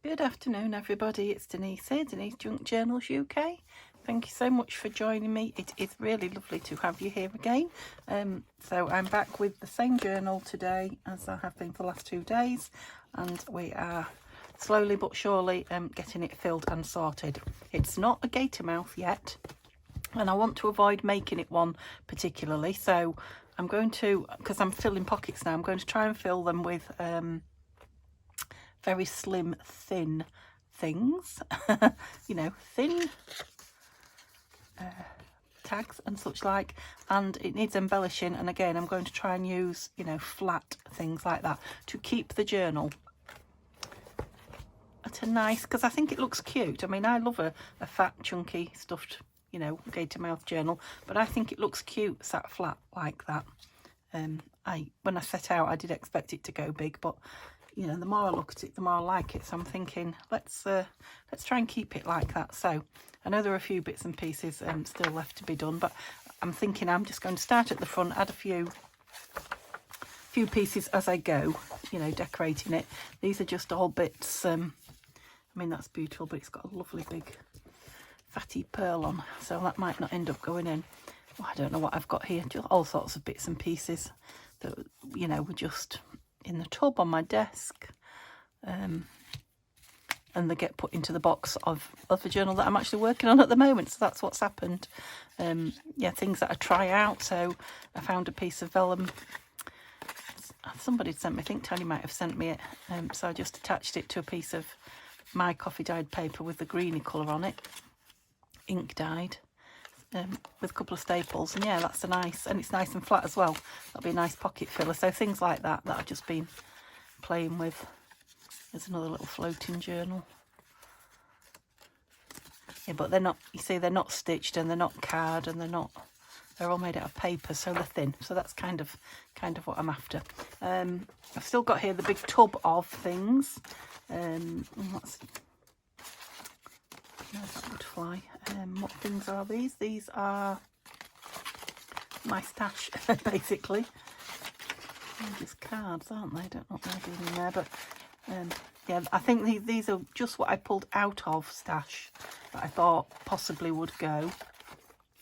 Good afternoon, everybody. It's Denise here, Denise Junk Journals UK. Thank you so much for joining me. It is really lovely to have you here again. So I'm back with the same journal today as I have been for the last 2 days, and we are slowly but surely getting it filled and sorted. It's not a gator mouth yet, and I want to avoid making it one particularly. So I'm going to, because I'm filling pockets now, I'm going to try and fill them with very slim, thin things, you know, thin tags and such like, and it needs embellishing. And again, I'm going to try and use, you know, flat things like that to keep the journal at a nice, because I think it looks cute. I mean, I love a fat, chunky, stuffed, you know, gator mouth journal, but I think it looks cute sat flat like that. When I set out, I did expect it to go big, but you know, the more I look at it, the more I like it. So I'm thinking, let's try and keep it like that. So I know there are a few bits and pieces still left to be done, but I'm thinking I'm just going to start at the front, add a few pieces as I go, you know, decorating it. These are just all bits. I mean, that's beautiful, but it's got a lovely big fatty pearl on, so that might not end up going in. Oh, I don't know what I've got here, just all sorts of bits and pieces that, you know, were just in the tub on my desk, and they get put into the box of the journal that I'm actually working on at the moment. So that's what's happened. Yeah, things that I try out. So I found a piece of vellum. Somebody had sent me, I think Tony might have sent me it, so I just attached it to a piece of my coffee dyed paper with the greeny colour on it, ink dyed, with a couple of staples. And yeah, that's a nice, and it's nice and flat as well. That'll be a nice pocket filler. So things like that I've just been playing with. There's another little floating journal. Yeah, but they're not, you see, they're not stitched, and they're not card, and they're all made out of paper, so they're thin. So that's kind of what I'm after. I've still got here the big tub of things. There's that butterfly. What things are these? These are my stash, basically. They're just cards, aren't they? I don't know what they're doing in there, but yeah, I think these are just what I pulled out of stash that I thought possibly would go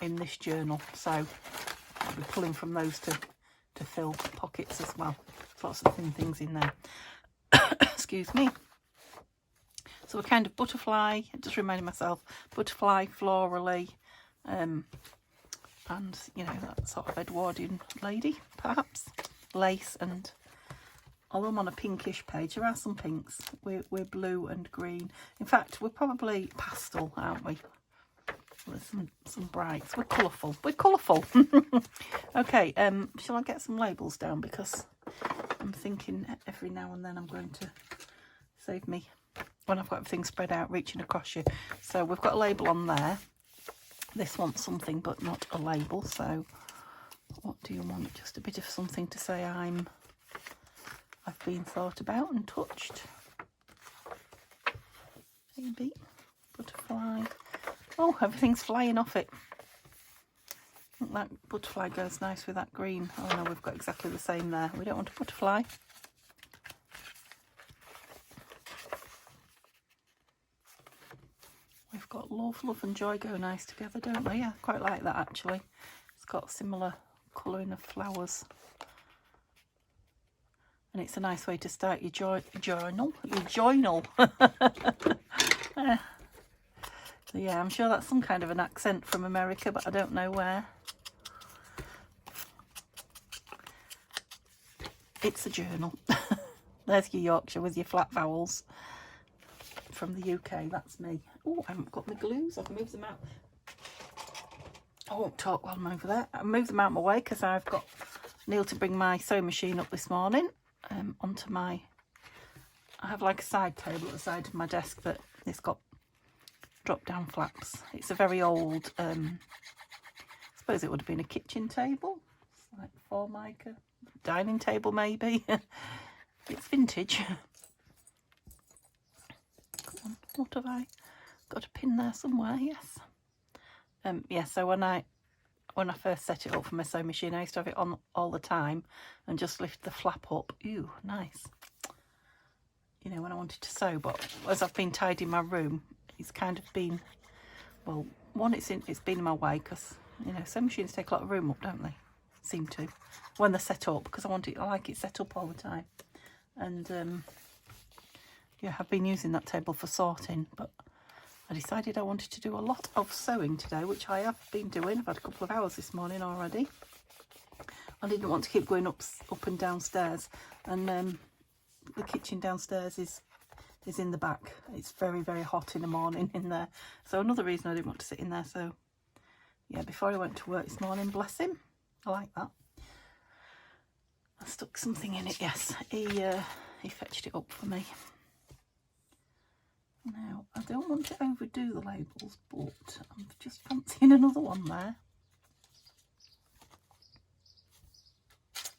in this journal. So I'll be pulling from those to fill pockets as well. There's lots of thin things in there. Excuse me. So a kind of butterfly, just reminding myself, butterfly, florally, and, you know, that sort of Edwardian lady, perhaps, lace. And although I'm on a pinkish page, there are some pinks. We're blue and green. In fact, we're probably pastel, aren't we? There's some brights. We're colourful. We're colourful. Okay, shall I get some labels down? Because I'm thinking every now and then I'm going to save me when I've got everything spread out, reaching across you. So we've got a label on there. This wants something but not a label. So what do you want? Just a bit of something to say I've been thought about and touched. Maybe. Butterfly. Oh, everything's flying off it. I think that butterfly goes nice with that green. Oh no, we've got exactly the same there. We don't want a butterfly. We've got love, love and joy go nice together, don't they? Yeah, quite like that actually. It's got similar colouring of flowers. And it's a nice way to start your journal. Your journal. So yeah, I'm sure that's some kind of an accent from America, but I don't know where. It's a journal. There's your Yorkshire with your flat vowels. From the UK, that's me. Oh, I haven't got my glues. I've moved them out. I won't talk while I'm over there. I moved them out my way because I've got Neil to bring my sewing machine up this morning onto my... I have like a side table at the side of my desk, but it's got drop-down flaps. It's a very old, I suppose it would have been a kitchen table. It's like Formica. Dining table, maybe. It's vintage. Come on, what have I got? A pin there somewhere? Yes. Yeah, so when I first set it up for my sewing machine, I used to have it on all the time and just lift the flap up. Ooh, nice. you know, when I wanted to sew. But as I've been tidying my room, it's kind of been, well, one, it's been in my way because, you know, sewing machines take a lot of room up, don't they? Seem to, when they're set up, because I like it set up all the time. And yeah, I've been using that table for sorting, but I decided I wanted to do a lot of sewing today, which I have been doing. I've had a couple of hours this morning already. I didn't want to keep going up and downstairs, and the kitchen downstairs is in the back. It's very, very hot in the morning in there, so another reason I didn't want to sit in there. So yeah, before I went to work this morning, bless him, I like that, I stuck something in it. Yes, he fetched it up for me. Now, I don't want to overdo the labels, but I'm just fancying another one there.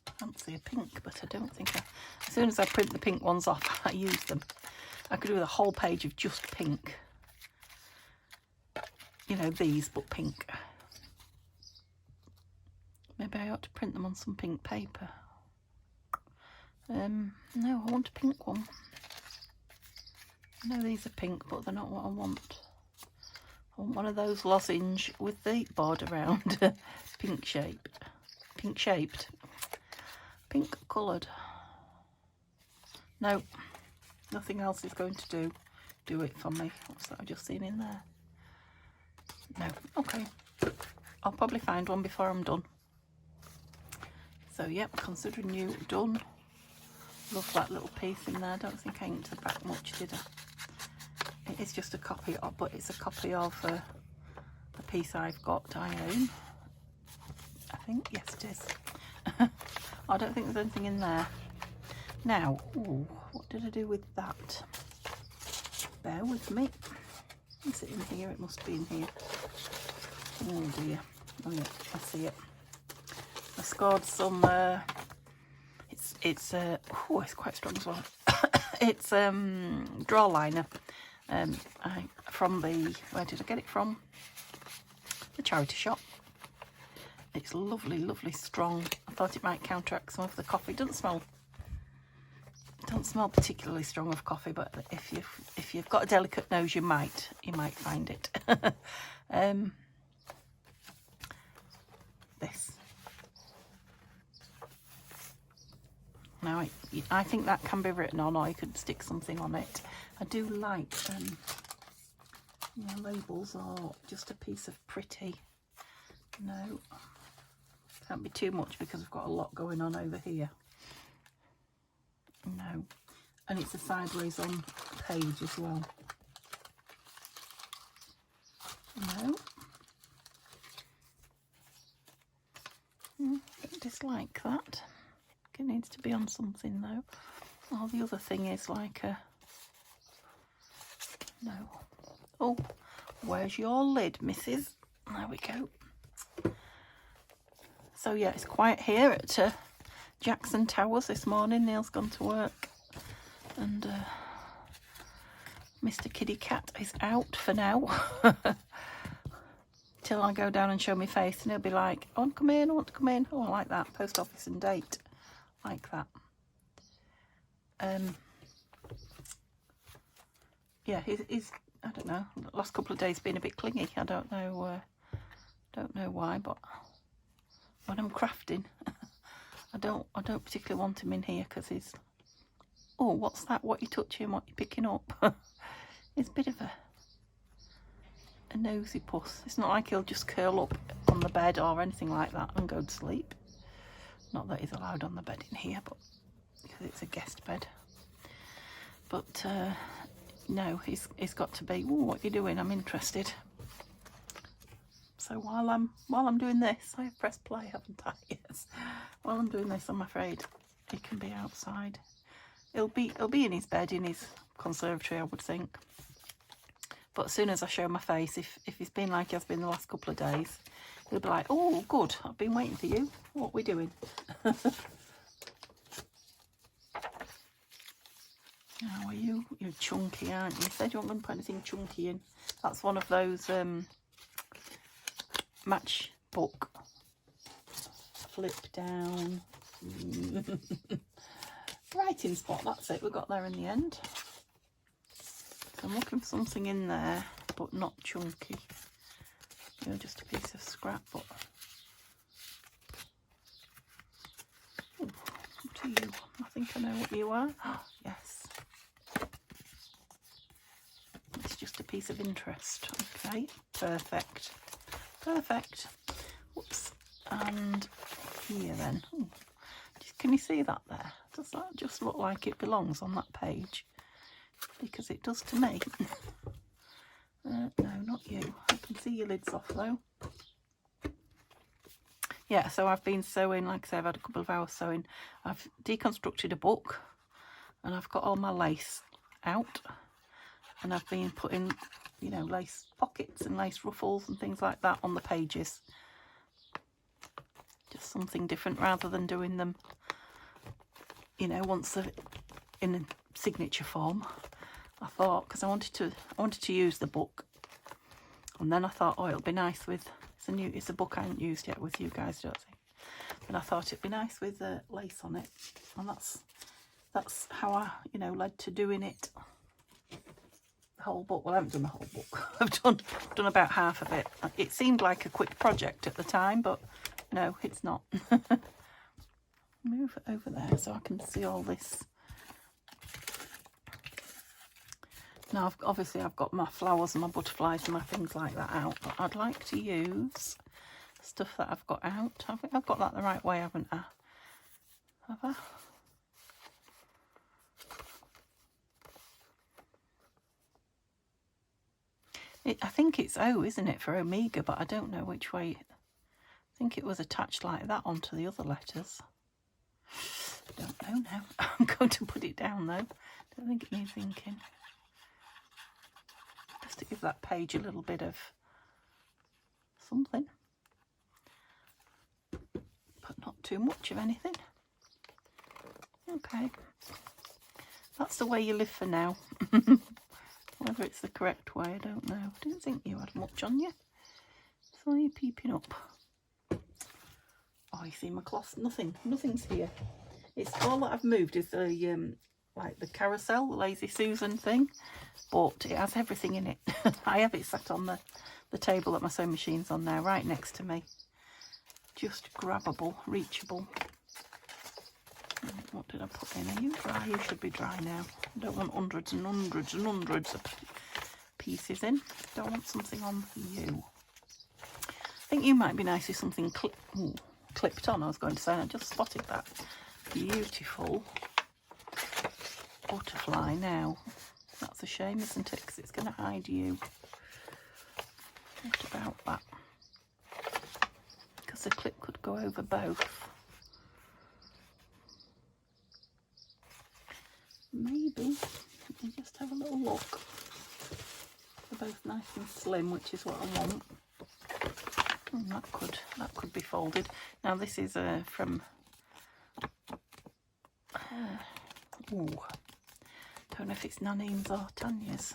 I fancy a pink, but I don't think as soon as I print the pink ones off, I use them. I could do a whole page of just pink. You know, these, but pink. Maybe I ought to print them on some pink paper. No, I want a pink one. I know these are pink, but they're not what I want. I want one of those lozenge with the border around. Pink shaped, pink coloured. No, nothing else is going to do it for me. What's that I've just seen in there? No, okay. I'll probably find one before I'm done. So yep, considering you done. Love that little piece in there. I don't think I inked the back much, did I? It is just a copy of, but it's a copy of a piece I've got, I own. I think, yes it is. I don't think there's anything in there. Now, ooh, what did I do with that? Bear with me. Is it in here? It must be in here. Oh dear. Oh yeah, I see it. I scored some, it's quite strong as well. It's draw liner. From the, where did I get it from? The charity shop. It's lovely, lovely strong. I thought it might counteract some of the coffee. It doesn't smell particularly strong of coffee, but if you've got a delicate nose, you might find it. This. Now I think that can be written on, or you could stick something on it. I do like you know, labels are just a piece of pretty. No, can't be too much because we've got a lot going on over here. No, and it's a sideways on page as well. No, don't dislike that. It needs to be on something though. Oh, the other thing is like a, no. Oh, where's your lid, missus? There we go. So yeah, it's quiet here at Jackson Towers this morning. Neil's gone to work, and Mr. Kitty Cat is out for now. Till I go down and show my face, and he'll be like, I want to come in, I want to come in. Oh, I like that. Post office and date. Like that. Yeah, he's I don't know, the last couple of days been a bit clingy. I don't know why, but when I'm crafting, I don't particularly want him in here because he's, oh, what's that? What you touching? What you picking up? He's a bit of a nosy puss. It's not like he'll just curl up on the bed or anything like that and go to sleep. Not that he's allowed on the bed in here, but because it's a guest bed. But no, he's got to be, oh, what are you doing? I'm interested. So while I'm doing this, I have pressed play, haven't I? Yes. While I'm doing this, I'm afraid he can be outside. He'll be in his bed in his conservatory, I would think. But as soon as I show my face, if he's been like he has been the last couple of days, he'll be like, oh, good, I've been waiting for you. What are we doing? How are you? You're chunky, aren't you? You said you weren't going to put anything chunky in. That's one of those matchbook flip down writing spot. That's it. We got there in the end. I'm looking for something in there, but not chunky. You know, just a piece of scrap, but... Ooh, what are you? I think I know what you are. Oh, yes. It's just a piece of interest. Okay, perfect. Perfect. Whoops. And here then. Ooh. Can you see that there? Does that just look like it belongs on that page? Because it does to me. No, not you. I can see your lids off though. Yeah, so I've been sewing, like I say, I've had a couple of hours sewing. I've deconstructed a book and I've got all my lace out. And I've been putting, you know, lace pockets and lace ruffles and things like that on the pages. Just something different rather than doing them, you know, once they're in a signature form. I thought, because I wanted to use the book, and then I thought, oh, it'll be nice with it's a book I haven't used yet with you guys, don't think? And I thought it'd be nice with lace on it, and that's how I, you know, led to doing it. The whole book. Well, I haven't done the whole book. I've done about half of it. It seemed like a quick project at the time, but no, it's not. Move it over there so I can see all this. Now, obviously, I've got my flowers and my butterflies and my things like that out, but I'd like to use stuff that I've got out. I think I've got that the right way, haven't I? Have I? I think it's O, isn't it, for Omega, but I don't know which way. I think it was attached like that onto the other letters. I don't know now. I'm going to put it down, though. Don't think it needs inking. Just to give that page a little bit of something. But not too much of anything. Okay. That's the way you live for now. Whether it's the correct way, I don't know. I didn't think you had much on you. So you're peeping up. Oh, you see my cloth? Nothing's here. It's all that I've moved is the like the carousel, the Lazy Susan thing, but it has everything in it. I have it sat on the table that my sewing machine's on there, right next to me. Just grabbable, reachable. What did I put in? Are you dry? You should be dry now. I don't want hundreds and hundreds and hundreds of pieces in. Don't want something on you. I think you might be nice with something clipped on, I was going to say. I just spotted that beautiful butterfly now. That's a shame, isn't it? Because it's going to hide you. What about that? Because the clip could go over both. Maybe. Let me just have a little look. They're both nice and slim, which is what I want. And that could be folded. Now this is from don't know if it's Nanine's or Tanya's.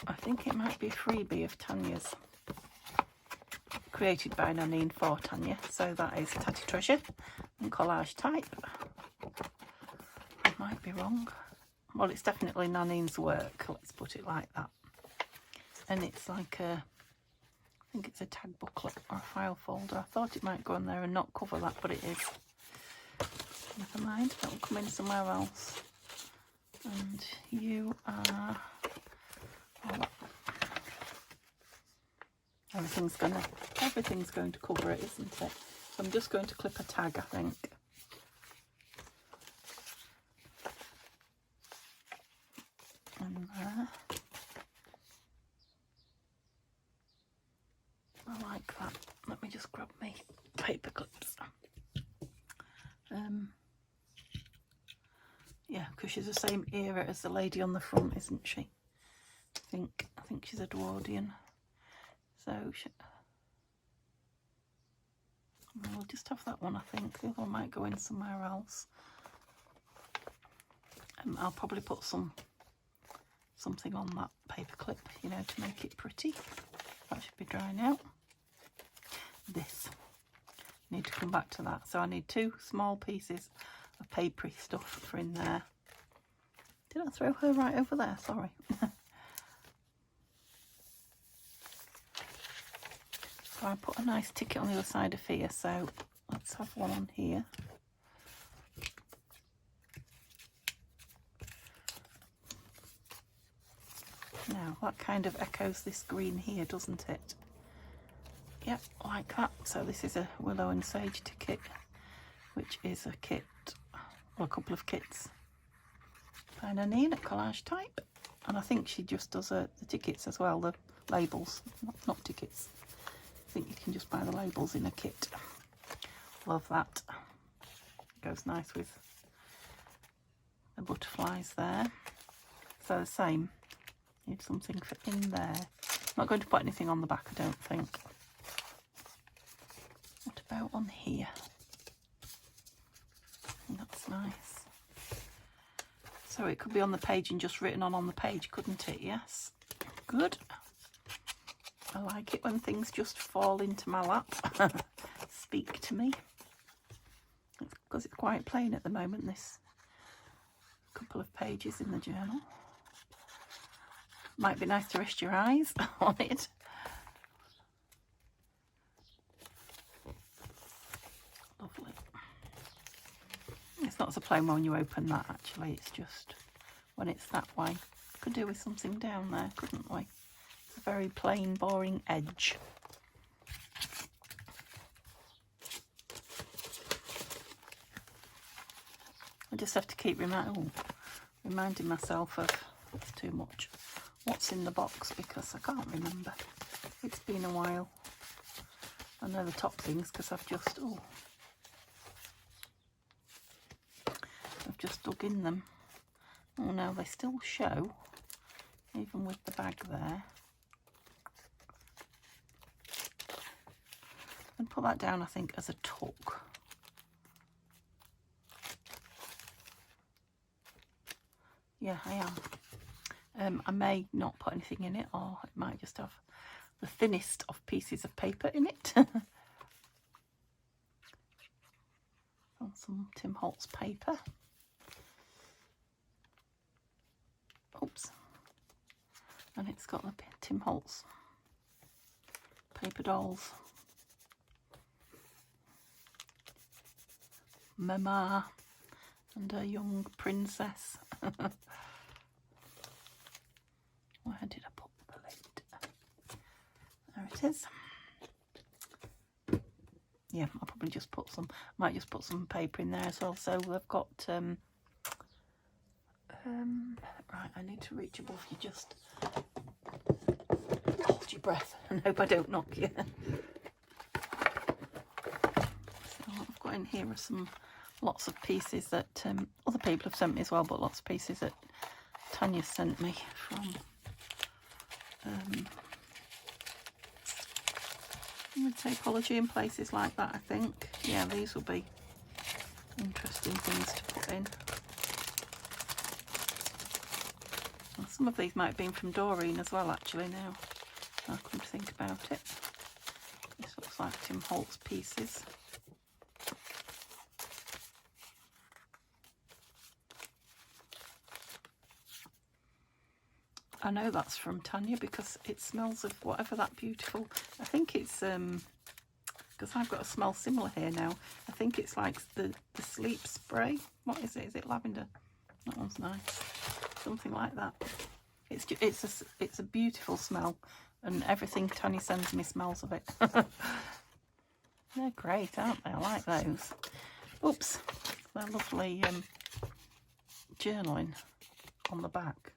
I think it might be a freebie of Tanya's, created by Nanine for Tanya. So that is Tatty Treasure and collage type. I might be wrong. Well, it's definitely Nanine's work, let's put it like that. And it's like I think it's a tag booklet or a file folder. I thought it might go in there and not cover that, but it is. Never mind, that will come in somewhere else. And you are... Oh, everything's going to cover it, isn't it? So I'm just going to clip a tag, I think. And there. I like that. Let me just grab my paper clips. Yeah, because she's the same era as the lady on the front, isn't she? I think she's Edwardian. So we'll just have that one, I think. The other one might go in somewhere else. I'll probably put something on that paper clip, you know, to make it pretty. That should be dry now. This. Need to come back to that. So I need 2 small pieces of papery stuff for in there. Did I I throw her right over there? Sorry. So I put a nice ticket on the other side of here, so let's have one on here. Now that kind of echoes this green here, doesn't it? Yep, like that. So this is a Willow and Sage ticket, which is a kit, or a couple of kits by Nanine at Collage Type. And I think she just does the tickets as well, the labels, not tickets. I think you can just buy the labels in a kit. Love that. Goes nice with the butterflies there. So the same. Need something for in there. Not going to put anything on the back, I don't think. What about on here? That's nice. So it could be on the page and just written on the page, couldn't it? Yes. Good. I like it when things just fall into my lap. Speak to me. Because it's quite plain at the moment, this couple of pages in the journal. Might be nice to rest your eyes on it. Lovely. It's not so plain when you open that, actually. It's just when it's that way. Could do with something down there, couldn't we? It's a very plain, boring edge. I just have to keep reminding myself of, it's too much, what's in the box, because I can't remember. It's been a while. I know the top things because I've just dug in them. Oh no, they still show, even with the bag there. And put that down, I think, as a tuck. Yeah, I am. I may not put anything in it, or it might just have the thinnest of pieces of paper in it. On some Tim Holtz paper. Oops. And it's got the Tim Holtz paper dolls. Mama and a young princess. Where did I put the lid? There it is. Yeah, I'll probably just put some, might just put some paper in there as well. So we've got, right, I need to reach above you, just hold your breath and hope I don't knock you. So what I've got in here are lots of pieces that other people have sent me as well, but lots of pieces that Tanya sent me from Tapology and places like that, I think. Yeah, these will be interesting things to put in. And some of these might have been from Doreen as well, actually, now I come to think about it. This looks like Tim Holtz pieces. I know that's from Tanya because it smells of whatever that beautiful, I think it's because I've got a smell similar here now. I think it's like the sleep spray. What is it? Is it lavender? That one's nice. Something like that. It's a beautiful smell, and everything Tanya sends me smells of it. They're great, aren't they? I like those. Oops, they're lovely journaling on the back.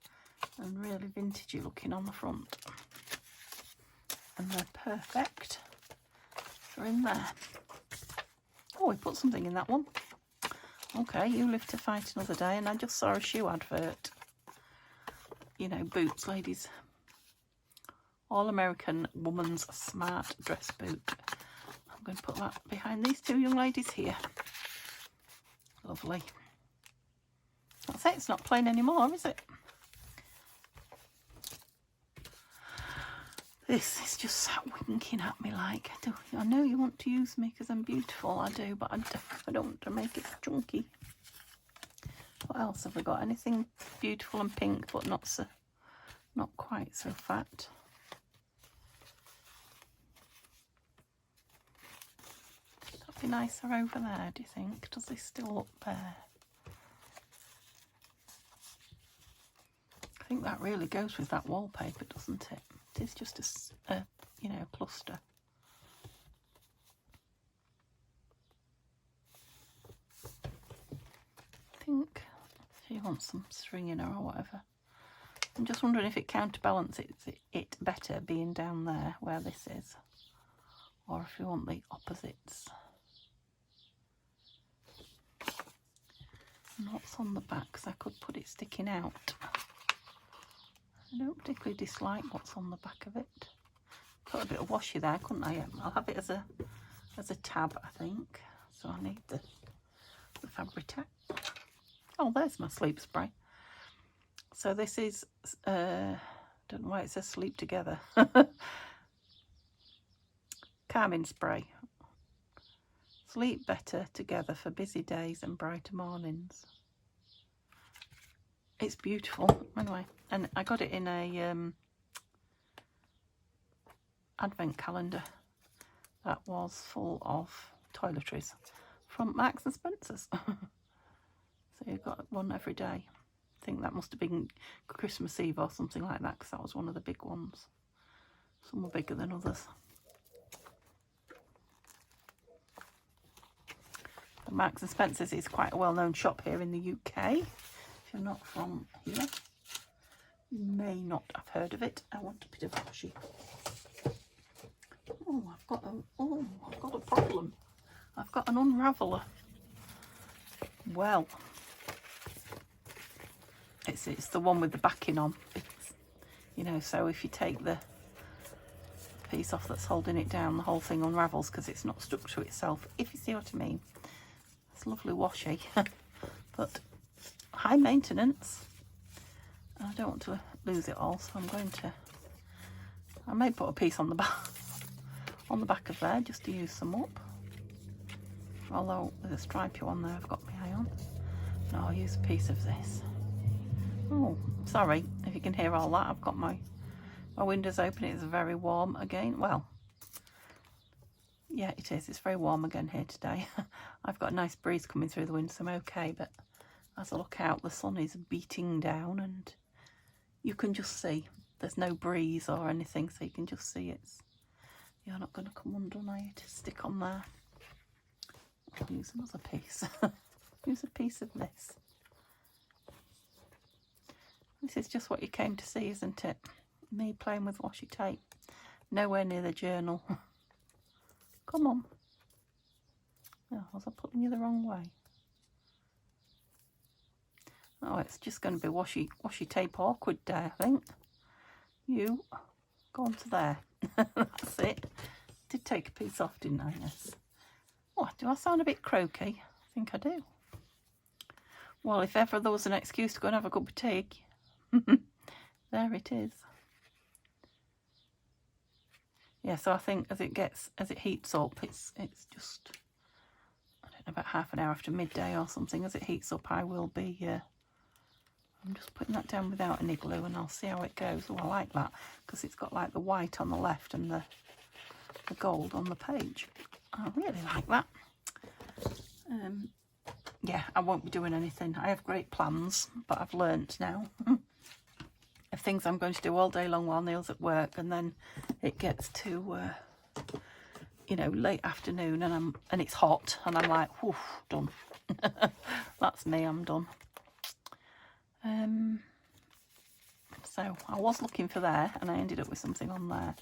And really vintagey looking on the front, and they're perfect for in there. Oh, we put something in that one. Okay, you live to fight another day. And I just saw a shoe advert, you know, boots, ladies, all American woman's smart dress boot. I'm going to put that behind these two young ladies here. Lovely. That's it, it's not plain anymore, is it? This is just sat winking at me like, I know you want to use me because I'm beautiful, I do, but I don't want to make it chunky. What else have we got? Anything beautiful and pink, but not quite so fat. That'd be nicer over there, do you think? Does this still look bare? I think that really goes with that wallpaper, doesn't it? It is just a you know, cluster. I think she wants some string in her or whatever. I'm just wondering if it counterbalances it better being down there where this is, or if you want the opposites. And what's on the back, because I could put it sticking out. I don't particularly dislike what's on the back of it. Got a bit of washi there, couldn't I? I'll have it as a tab, I think. So I need the Fabri-Tac. Oh, there's my sleep spray. So this is, don't know why it says sleep together. Calming spray. Sleep better together for busy days and brighter mornings. It's beautiful. Anyway, and I got it in a advent calendar that was full of toiletries from Marks and Spencer's. So you've got one every day. I think that must have been Christmas Eve or something like that, because that was one of the big ones. Some were bigger than others. The Marks and Spencer's is quite a well-known shop here in the UK. If you're not from here, you may not have heard of it. I want a bit of washi. Oh, I've got a problem. I've got an unraveller. Well, it's the one with the backing on. It's, you know, so if you take the piece off that's holding it down, the whole thing unravels because it's not stuck to itself, if you see what I mean. It's lovely washi, but high maintenance. I don't want to lose it all, so I'm going to, I may put a piece on the back of there just to use some up. Although with a stripy one there I've got my eye on. No, I'll use a piece of this. Oh, sorry if you can hear all that. I've got my windows open. It's very warm again. Well, yeah, it is. It's very warm again here today. I've got a nice breeze coming through the window, so I'm okay. But as I look out, the sun is beating down and you can just see there's no breeze or anything, so you can just see it's, you're not going to come undone, are you, to stick on there. I'll use another piece. Use a piece of this. This is just what you came to see, isn't it? Me playing with washi tape. Nowhere near the journal. Come on. Oh, was I putting you the wrong way? Oh, it's just going to be washi tape awkward day, I think. You go on to there. That's it. Did take a piece off, didn't I? Yes. What, do I sound a bit croaky? I think I do. Well, if ever there was an excuse to go and have a cup of tea, there it is. Yeah, so I think as it heats up, it's just, I don't know, about half an hour after midday or something. As it heats up, I will be, I'm just putting that down without any glue and I'll see how it goes. Oh, I like that, because it's got like the white on the left and the gold on the page. I really like that. Yeah, I won't be doing anything. I have great plans, but I've learnt now of things I'm going to do all day long while Neil's at work, and then it gets to you know, late afternoon and it's hot and I'm like, whew, done. That's me, I'm done. So I was looking for there and I ended up with something on there.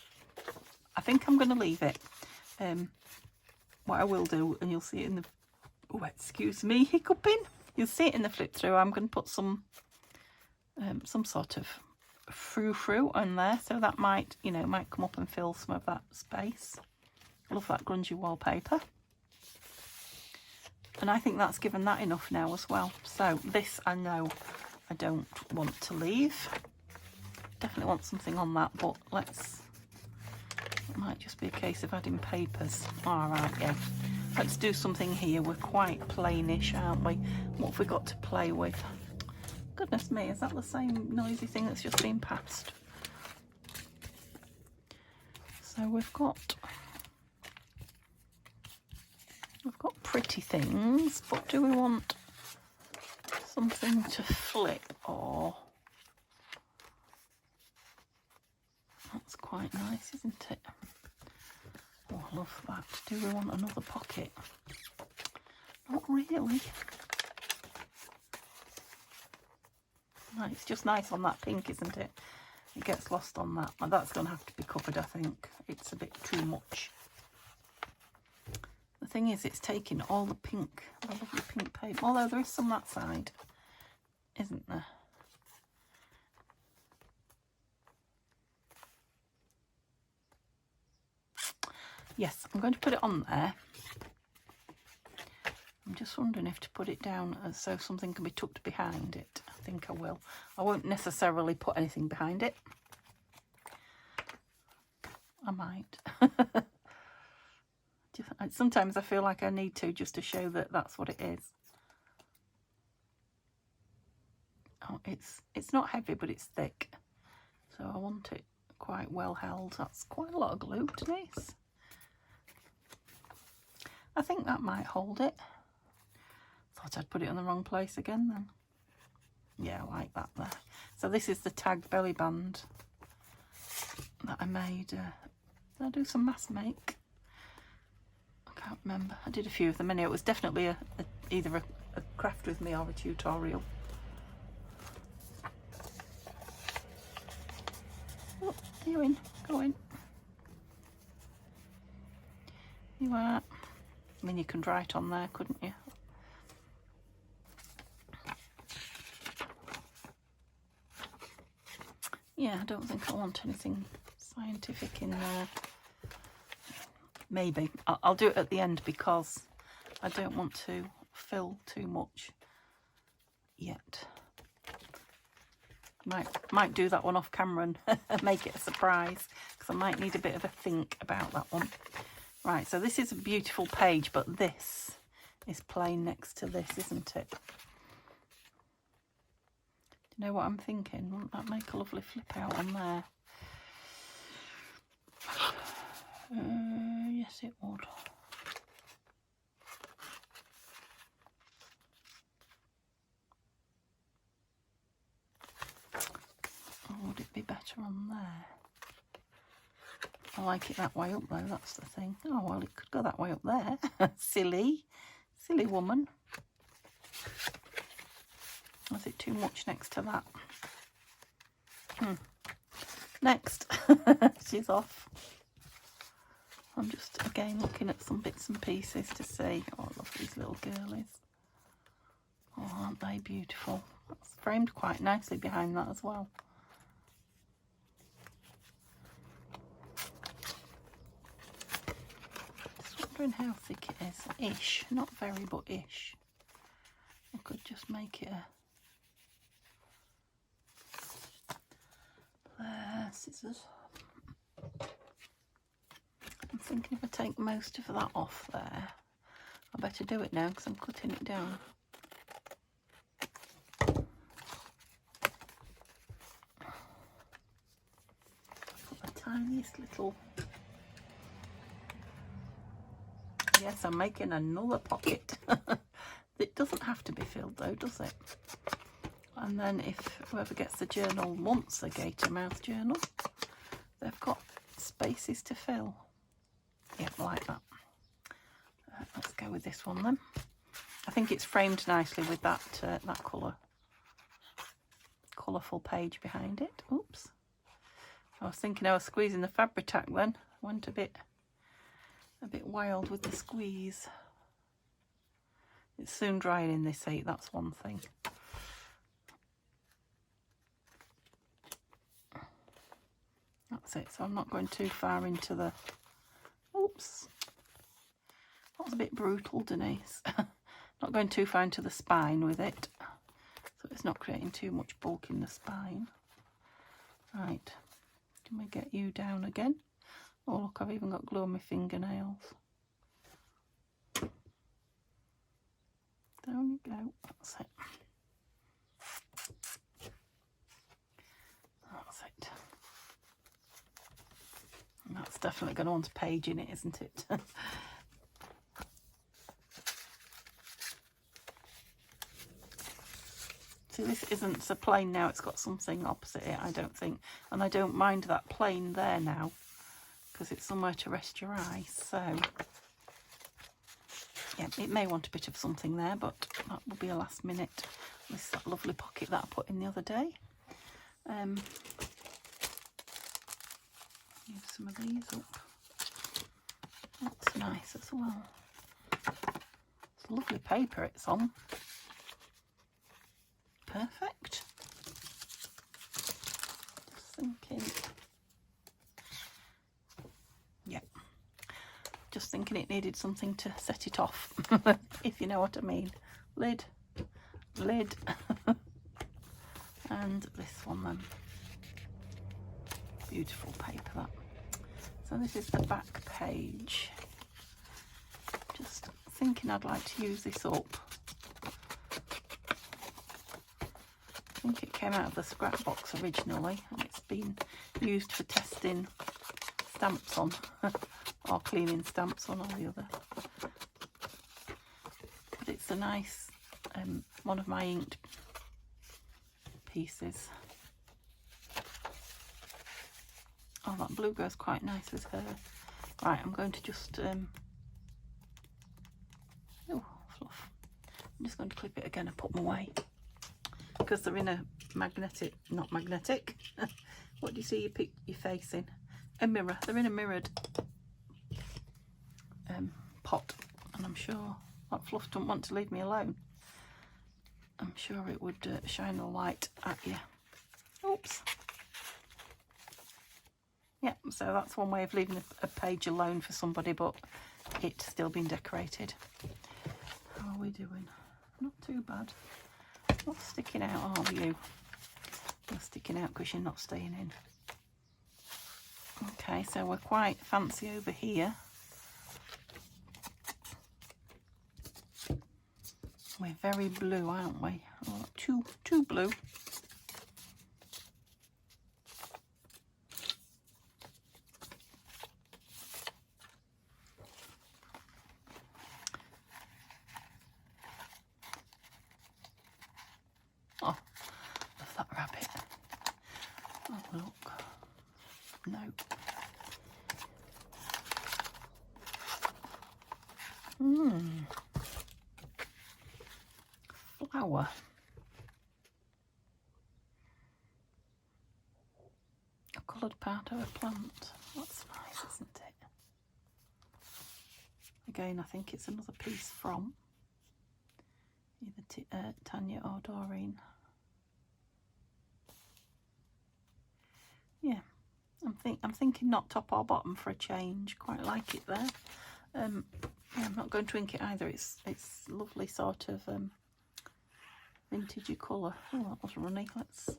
I think I'm going to leave it. What I will do, and you'll see it in the, oh, excuse me, hiccuping. You'll see it in the flip through. I'm going to put some sort of frou-frou on there, so that might, you know, might come up and fill some of that space. I love that grungy wallpaper. And I think that's given that enough now as well. So this, I know I don't want to leave. Definitely want something on that, but let's, it might just be a case of adding papers. All right, yeah. Let's do something here. We're quite plainish, aren't we? What have we got to play with? Goodness me, is that the same noisy thing that's just been passed? So we've got pretty things, but do we want something to flip? Or that's quite nice, isn't it? Oh, I love that. Do we want another pocket? Not really. No, it's just nice on that pink, isn't it? It gets lost on that. Well, that's going to have to be covered, I think. It's a bit too much. The thing is, it's taking all the pink, the lovely pink paper. Although there is some that side, isn't there? Yes, I'm going to put it on there. I'm just wondering if to put it down so something can be tucked behind it. I think I will. I won't necessarily put anything behind it. I might. Sometimes I feel like I need to, just to show that that's what it is. Oh, it's not heavy, but it's thick. So I want it quite well held. That's quite a lot of glue, Denise. I think that might hold it. Thought I'd put it in the wrong place again then. Yeah, I like that there. So this is the tagged belly band that I made. Did I do some mass make? I can't remember. I did a few of them anyway. It was definitely either a craft with me or a tutorial. Oh, you in? Go in. You are. I mean, you can dry it on there, couldn't you? Yeah, I don't think I want anything scientific in there. Maybe. I'll do it at the end because I don't want to fill too much yet. Might do that one off camera and make it a surprise, because I might need a bit of a think about that one. Right, so this is a beautiful page, but this is plain next to this, isn't it? Do you know what I'm thinking? Wouldn't that make a lovely flip out on there? Yes, it would. Or would it be better on there? I like it that way up though, that's the thing. Oh, well, it could go that way up there. Silly woman. Was it too much next to that? Next. She's off. I'm just, again, looking at some bits and pieces to see. Oh, I love these little girlies. Oh, aren't they beautiful? That's framed quite nicely behind that as well. Just wondering how thick it is. Ish. Not very, but ish. I could just make it a... scissors. I'm thinking if I take most of that off there, I better do it now because I'm cutting it down. Put the tiniest little... Yes, I'm making another pocket. It doesn't have to be filled though, does it? And then if whoever gets the journal wants a Gator Mouth journal, they've got spaces to fill. Yep, like that. Let's go with this one then. I think it's framed nicely with that that colourful page behind it. Oops. I was thinking I was squeezing the Fabri-Tac then. Went a bit wild with the squeeze. It's soon drying in this heat, that's one thing. That's it, so I'm not going too far into the... Oops. That was a bit brutal, Denise. Not going too far into the spine with it, so it's not creating too much bulk in the spine. Right, can we get you down again? Oh look, I've even got glue on my fingernails. Down you go. That's it. That's it. And that's definitely going to want a page in it, isn't it? See, this isn't a plain now, it's got something opposite it, I don't think. And I don't mind that plain there now, because it's somewhere to rest your eyes. So, yeah, it may want a bit of something there, but that will be a last minute. This is that lovely pocket that I put in the other day. Use some of these up. That's nice as well. It's lovely paper it's on. Perfect. Just thinking. Yeah. Just thinking it needed something to set it off, if you know what I mean. Lid. Lid. And this one then. Beautiful paper that. So this is the back page. Just thinking I'd like to use this up. I think it came out of the scrap box originally, and it's been used for testing stamps on, or cleaning stamps on, or the other. But it's a nice, one of my inked pieces. Oh, that blue goes quite nice with her. Right, I'm going to just, oh, fluff. I'm just going to clip it again and put them away. Because they're in a magnetic, not magnetic, what do you see your face in? A mirror. They're in a mirrored pot, and I'm sure that fluff don't want to leave me alone. I'm sure it would shine a light at you. Oops. Yeah, so that's one way of leaving a page alone for somebody, but it's still been decorated. How are we doing? Not too bad. Not sticking out, are you? You're sticking out because you're not staying in. Okay, so we're quite fancy over here. We're very blue, aren't we? Oh, too blue. Oh, there's that rabbit. Oh, look. No. Flower. A coloured part of a plant. That's nice, isn't it? Again, I think it's another piece from either Tanya or Doreen. Yeah, I'm thinking not top or bottom for a change. Quite like it there. Yeah, I'm not going to ink it either. It's lovely sort of vintagey colour. Oh, that was runny. Let's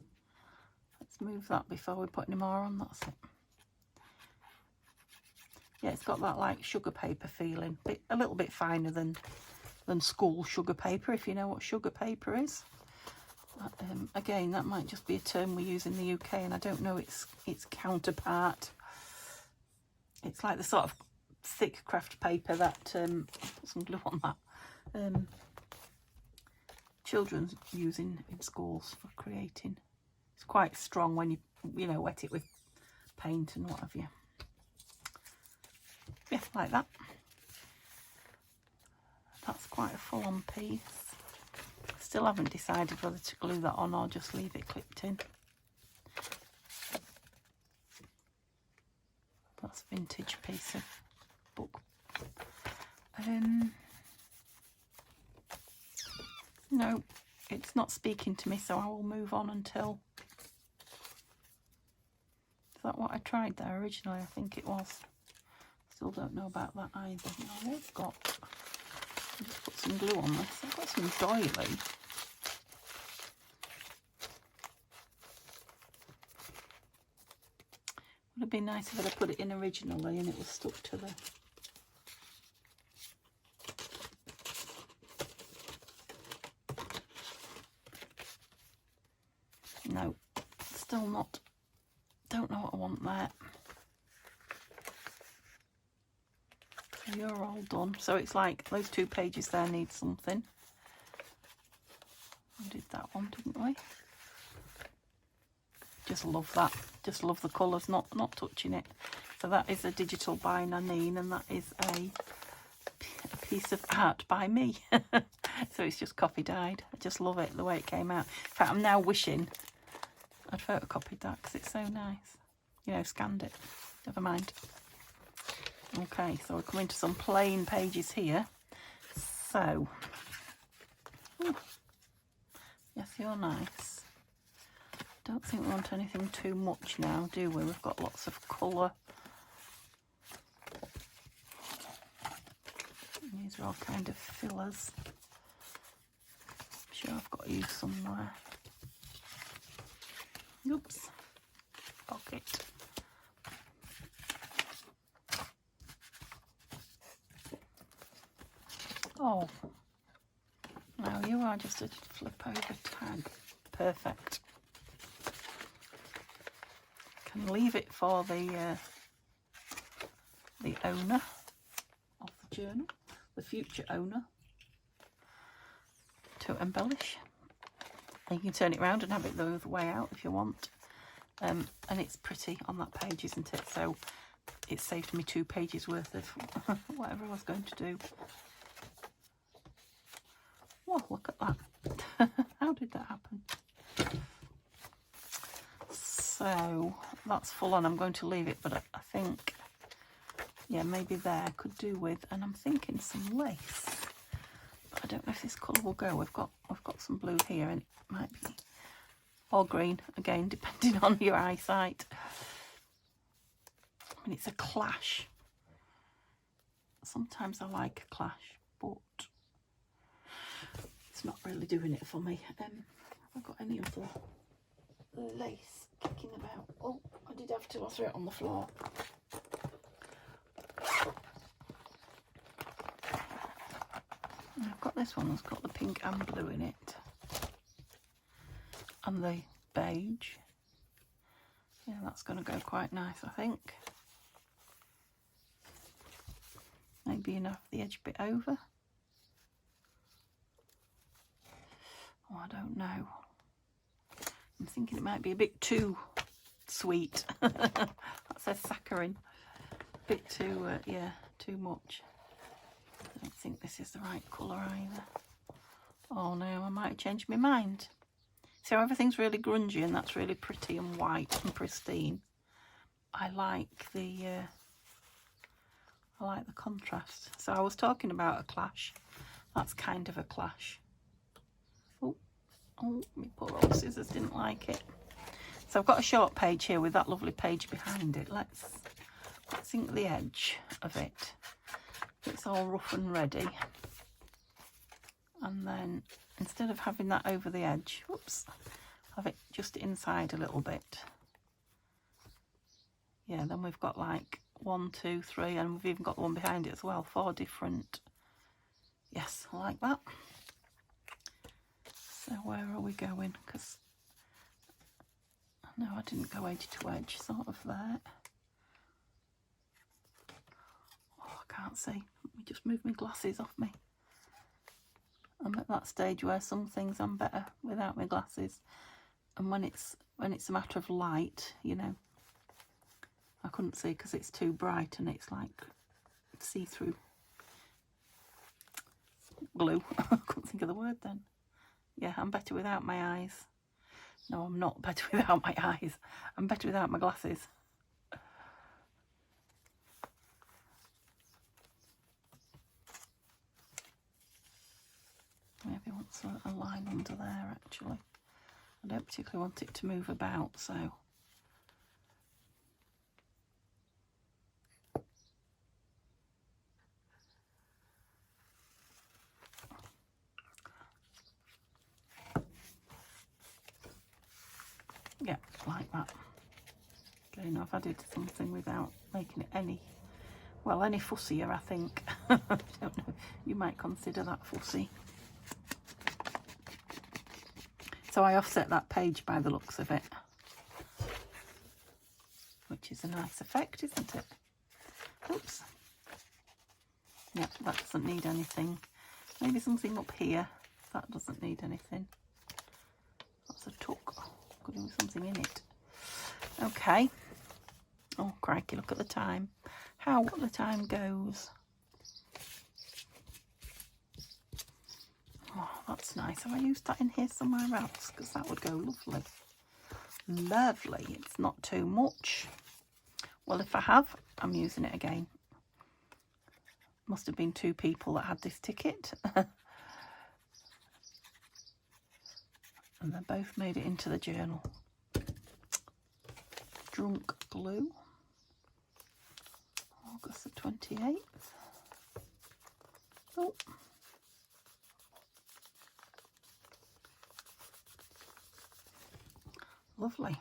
move that before we put any more on. That's it. Yeah, it's got that like sugar paper feeling. A little bit finer than school sugar paper, if you know what sugar paper is. But, again, that might just be a term we use in the UK, and I don't know its counterpart. It's like the sort of thick craft paper that put some glue on that. Children's using in schools for creating. It's quite strong when you know wet it with paint and what have you. Yeah, like that. That's quite a full-on piece. Still haven't decided whether to glue that on or just leave it clipped in. That's a vintage piece of book. No, it's not speaking to me, so I will move on until... Is that what I tried there originally? I think it was. Still don't know about that either. No, I've got... I'll just put some glue on this. I've got some doily. Would have been nice if I'd put it in originally and it was stuck to the... No, still not. Don't know what I want there. So you're all done. So it's like those 2 pages there need something. We did that one, didn't we? Just love that. Just love the colours, not touching it. So that is a digital by Nanine, and that is a piece of art by me. So it's just copy dyed. I just love it, the way it came out. In fact, I'm now wishing I'd photocopied that because it's so nice. You know, scanned it. Never mind. Okay, so we're coming to some plain pages here. So, ooh, yes, you're nice. Don't think we want anything too much now, do we? We've got lots of colour. These are all kind of fillers. I'm sure I've got you somewhere. Oops. Pocket. Oh. Now you are just a flip over tag. Perfect. Can leave it for the owner of the journal, the future owner, to embellish. And you can turn it around and have it the other way out if you want. And it's pretty on that page, isn't it? So it saved me 2 pages worth of whatever I was going to do. Whoa, look at that. How did that happen? So that's full on. I'm going to leave it, but I think, yeah, maybe there could do with, and I'm thinking some lace. But I don't know if this colour will go. We've got some blue here, and it might be, or green, again, depending on your eyesight. I mean, it's a clash. Sometimes I like a clash, but it's not really doing it for me. Have I got any other lace kicking about? Oh, I did have to throw it on the floor. I've got this one that's got the pink and blue in it, and the beige. Yeah, that's going to go quite nice, I think. Maybe enough the edge bit over. Oh, I don't know. I'm thinking it might be a bit too sweet. That says saccharin. A bit too, yeah, too much. I don't think this is the right colour either. Oh no, I might have changed my mind. So everything's really grungy and that's really pretty and white and pristine. I like the contrast. So I was talking about a clash. That's kind of a clash. Oh, my poor old scissors didn't like it. So I've got a short page here with that lovely page behind it. Let's ink the edge of it. It's all rough and ready. And then instead of having that over the edge, whoops, have it just inside a little bit. Yeah, then we've got like 1, 2, 3, and we've even got one behind it as well. 4 different. Yes, I like that. So where are we going? Because no, I didn't go edge to edge, sort of there. Oh, I can't see. Let me just move my glasses off me. I'm at that stage where some things I'm better without my glasses, and when it's a matter of light, you know, I couldn't see because it's too bright and it's like see-through glue. I couldn't think of the word then. Yeah, I'm better without my eyes. No, I'm not better without my eyes. I'm better without my glasses. Maybe I want a line under there, actually. I don't particularly want it to move about, so... yeah, like that. Again, I've added something without making it any fussier, I think. I don't know, you might consider that fussy. So So I offset that page by the looks of it, which is a nice effect, isn't it? Oops. Yep, that doesn't need anything. Maybe something up here. That doesn't need anything. That's a tuck. Could do with something in it. Okay. Oh, crikey, look at the time. How the time goes. Oh, that's nice. Have I used that in here somewhere else? Because that would go lovely. Lovely. It's not too much. Well, if I have, I'm using it again. Must have been 2 people that had this ticket. And they both made it into the journal. Drunk Glue. August the 28th. Oh. Lovely.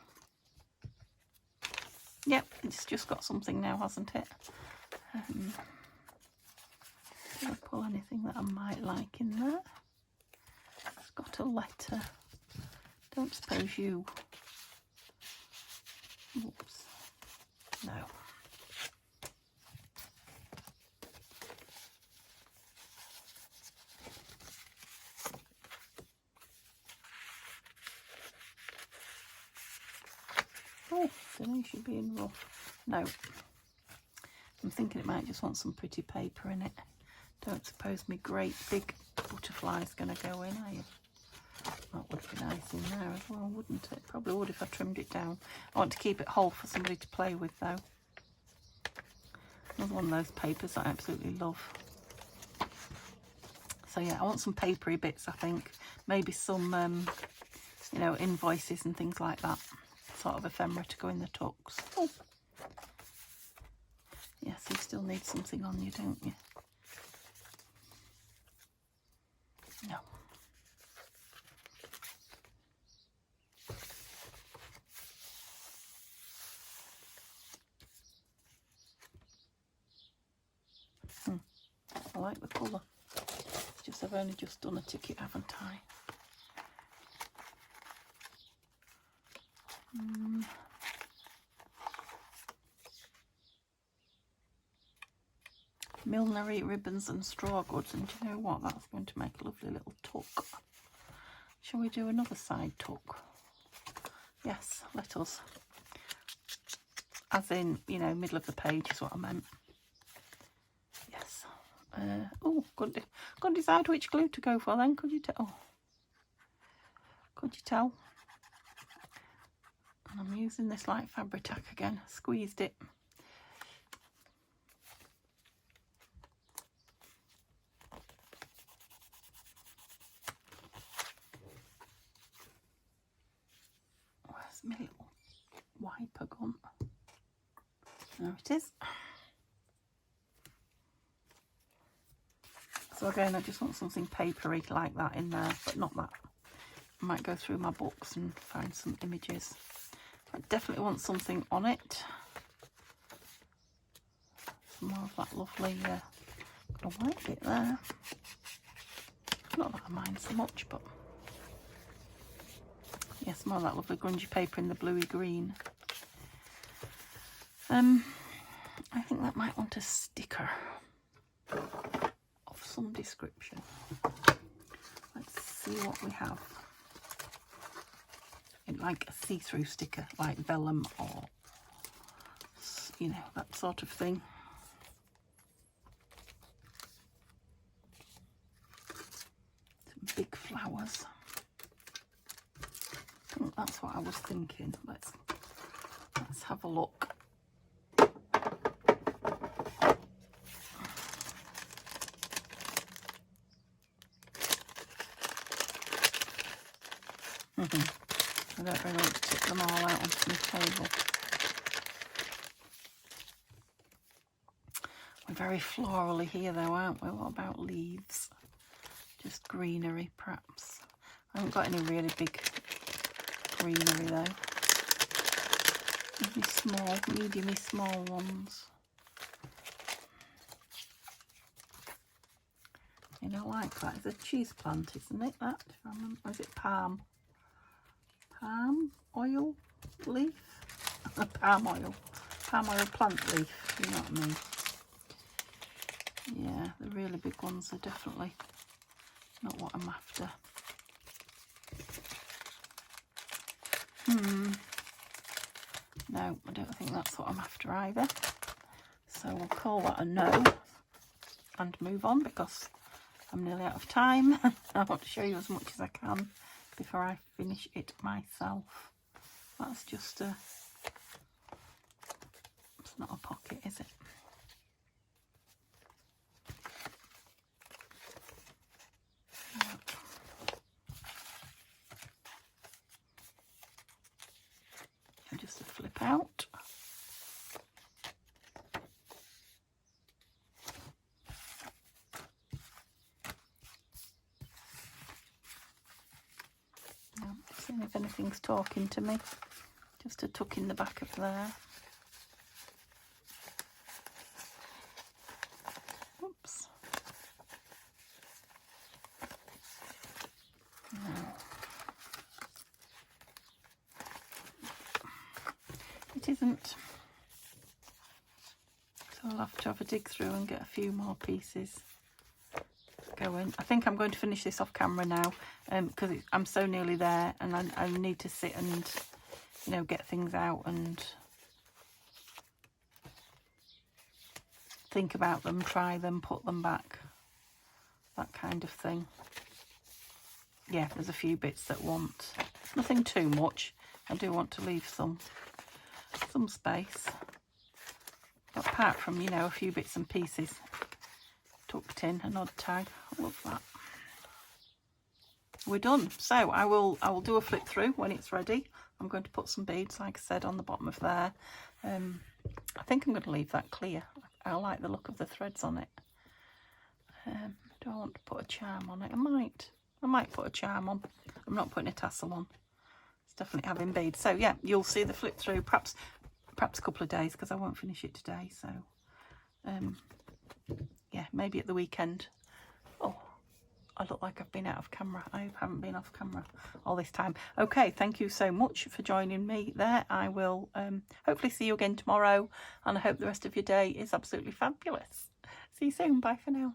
Yep, it's just got something now, hasn't it? Did I pull anything that I might like in there? It's got a letter. Don't suppose you... Oops. No. Oh, Denise, you're being rough. No. I'm thinking it might just want some pretty paper in it. Don't suppose me great big butterfly's going to go in, are you? That would be nice in there as well, wouldn't it? Probably would if I trimmed it down. I want to keep it whole for somebody to play with, though. Another one of those papers that I absolutely love. So yeah, I want some papery bits, I think. Maybe some, you know, invoices and things like that. Sort of ephemera to go in the tucks. Oh. Yes, you still need something on you, don't you? No. I like the colour. It's just I've only just done a ticket, haven't I? Millinery ribbons and straw goods, and do you know what? That's going to make a lovely little tuck. Shall we do another side tuck? Yes, let us. As in, you know, middle of the page is what I meant. Yes. Oh, couldn't decide which glue to go for then, could you tell? Oh. Could you tell? And I'm using this light Fabri-Tac again. Squeezed it. Where's my little wiper gone? There it is. So again, I just want something papery like that in there, but not that. I might go through my books and find some images. I definitely want something on it. Some more of that lovely white bit there. Not that I mind so much, but yes, more of that lovely grungy paper in the bluey green. I think that might want a sticker of some description. Let's see what we have. Like a see-through sticker, like vellum or, you know, that sort of thing. Some big flowers. I think that's what I was thinking. Let's have a look. I don't really want to tip them all out onto my table. We're very florally here though, aren't we? What about leaves? Just greenery, perhaps. I haven't got any really big greenery though. Maybe small, medium-y small ones. You know, like that. It's a cheese plant, isn't it? That, if I remember. Or is it palm? palm oil leaf. Palm oil plant leaf, you know what I mean. Yeah, the really big ones are definitely not what I'm after. No, I don't think that's what I'm after either. So we'll call that a no and move on because I'm nearly out of time. I want to show you as much as I can before I finish it myself. That's just a... It's not a pocket, is it? Just a flip out. Seeing if anything's talking to me. Just a tuck in the back of there. Oops. No. It isn't. So I'll have to have a dig through and get a few more pieces going. I think I'm going to finish this off camera now because I'm so nearly there, and I need to sit and, you know, get things out and think about them, try them, put them back, that kind of thing. Yeah, there's a few bits that want, nothing too much. I do want to leave some space, but apart from, you know, a few bits and pieces tucked in, an odd tag. I love that. We're done. So I will do a flip through when it's ready. I'm going to put some beads, like I said, on the bottom of there. I think I'm going to leave that clear. I like the look of the threads on it. Do I want to put a charm on it? I might put a charm on. I'm not putting a tassel on. It's definitely having beads. So yeah, you'll see the flip through perhaps a couple of days because I won't finish it today. So yeah, maybe at the weekend. Oh, I look like I've been out of camera. I haven't been off camera all this time. Okay, thank you so much for joining me there. I will hopefully see you again tomorrow, and I hope the rest of your day is absolutely fabulous. See you soon. Bye for now.